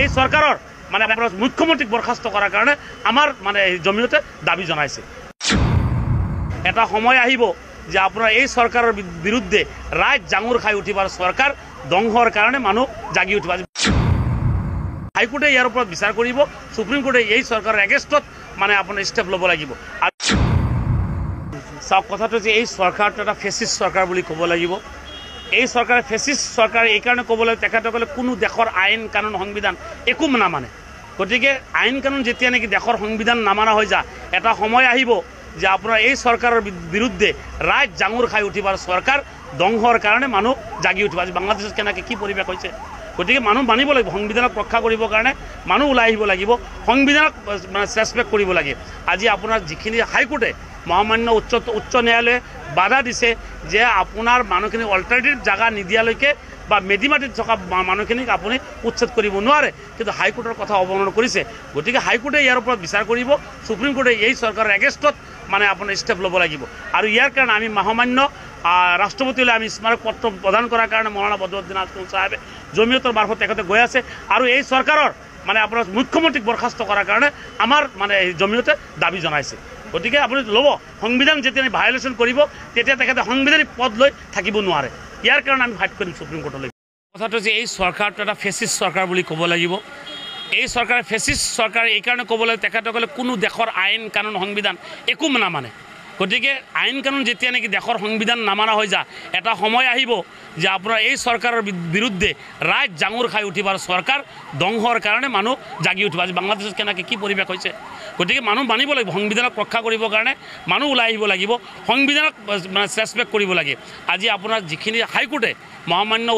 এই সরকারের মানে মুখ্যমন্ত্রীক বরখাস্ত করার কারণে আমার মানে জমিয়তে দাবি জানাইছে এটা সময় আহিব যে আপনারা এই সরকারের বিরুদ্ধে রাত জাঙুর খাই উঠিবার সরকার দংহর কারণে মানুষ জাগি উঠিব হাইকোর্টে ইয়ার উপর বিচার করব সুপ্রিম কোর্টে এই সরকারের এগেইনস্টত মানে আপনার স্টেপ লব লাগিব আর সব কথাটো যে এই সরকারটা একটা ফেসিস্ট সরকার বলে কব লাগিব এই সরকারের ফেসিস্ট সরকার এই কারণে কবলে তেখেতসকলে কোনো দেশের আইন কানুন সংবিধান একো নামানে গতিকে আইন কানুন যেতিয়া নাকি দেশের সংবিধান নামানা হয়ে যা এটা সময় আহিব যে আপনারা এই সরকারের বিরুদ্ধে রাত জাঙুর খাই উঠিবার সরকার দংহর কারণে মানুষ জাগি উঠিব আজি বাংলাদেশত কেনেকৈ কি পরিবেশ হয়েছে গতিকে মানুষ মানিব লাগিব সংবিধানক রক্ষা কৰিবৰ কাৰণে মানুষ ওলাই আহিব লাগিব সংবিধানক মানে ৰেসপেক্ট কৰিব লাগে আজি আপোনাৰ যিখিনি হাইকোর্টে মহামান্য উচ্চ ন্যায়ালয়ে বাধা দিছে যে আপনার মানুহখিনি অল্টারনেটিভ জায়গা নিদিয়ালৈকে বা মেডিমাটিত থকা মানুহখিনিক আপুনি উচ্ছেদ কৰিব নোৱাৰে কিন্তু হাইকোৰ্টেৰ কথা অবমাননা কৰিছে গতিকে হাইকোৰ্টে ইয়াৰ ওপৰত বিচাৰ কৰিব সুপ্রিম কোর্টে এই সরকারের এগেইনস্টত মানে আপনার স্টেপ লব লাগিব আর ইয়ার কারণে আমি মহামান্য রাষ্ট্রপতিলে আমি স্মারক পত্র প্রদান করার কারণে মৌলানা বদরুদ্দিন আজমল সাহেবে জমিয়তর মারফত তেখেতে গৈ আছে আর এই সরকারের মানে আপনার মুখ্যমন্ত্রীক বরখাস্ত করার কারণে আমার মানে জমিয়তে দাবি জানাইছে গতিকে আপনি লব সংবিধান যেতিয়া ভায়োলেশন করব তেতিয়া তেখেতে সাংবিধানিক পদ লৈ থাকিব নোৱাৰে ইয়াৰ কাৰণে আমি ফাইট কৰিম সুপ্রিম কোর্টলৈ কথাটো যে এই সরকারটা একটা ফেসিস্ট সরকার বলে কব লাগিব এই সরকারের ফেসিস্ট সরকার এই কারণে কবলে তেখেতসকলে কোনো দেশের আইন কানুন সংবিধান একো নামানে গতিকে আইন কানুন যেতিয়া নাকি দেশের সংবিধান নামানা হয়ে যা এটা সময় আহিব যে আপনারা এই সরকারের বিরুদ্ধে রাত জাঙুর খাই উঠিবার সরকার দংহর কারণে মানুষ জাগি উঠিব আজি বাংলাদেশত কেনেকৈ কি পরিবেশ হয়েছে গতিকে মানুষ মানিব লাগিব সংবিধানক রক্ষা কৰিবৰ কাৰণে মানুষ ওলাই আহিব লাগিব সংবিধানক মানে ৰেসপেক্ট কৰিব লাগে আজি আপোনাৰ যিখিনি হাইকোর্টে মহামান্য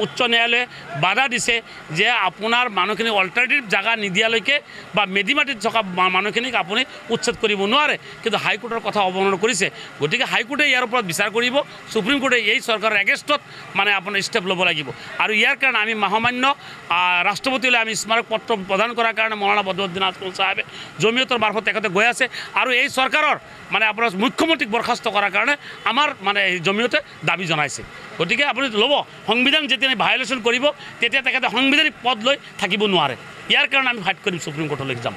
উচ্চ ন্যায়ালয়ে বাধা দিছে যে আপনার মানুহখিনি অল্টারনেটিভ জায়গা নিদিয়ালৈকে বা মেডিমাটিত থকা মানুহখিনিক আপুনি উচ্ছেদ কৰিব নোৱাৰে কিন্তু হাইকোৰ্টেৰ কথা অবমাননা কৰিছে গতিকে হাইকোৰ্টে ইয়াৰ ওপৰত বিচাৰ কৰিব সুপ্রিম কোর্টে এই সরকারের এগেইনস্টত মানে আপনার স্টেপ লব লাগিব আর ইয়ার কারণে আমি মহামান্য রাষ্ট্রপতিলে আমি স্মারক পত্র প্রদান করার কারণে মৌলানা বদরুদ্দিন আজমল সাহেবে জমিয়তর মারফত তেখেতে গৈ আছে আর এই সরকারের মানে আপনার মুখ্যমন্ত্রীক বরখাস্ত করার কারণে আমার মানে জমিয়তে দাবি জানাইছে গতিকে আপনি লব সংবিধান যেতিয়া ভায়োলেশন করব তেতিয়া তেখেতে সাংবিধানিক পদ লৈ থাকিব নোৱাৰে ইয়াৰ কাৰণে আমি ফাইট কৰিম সুপ্ৰিম কোৰ্টলৈ যাম।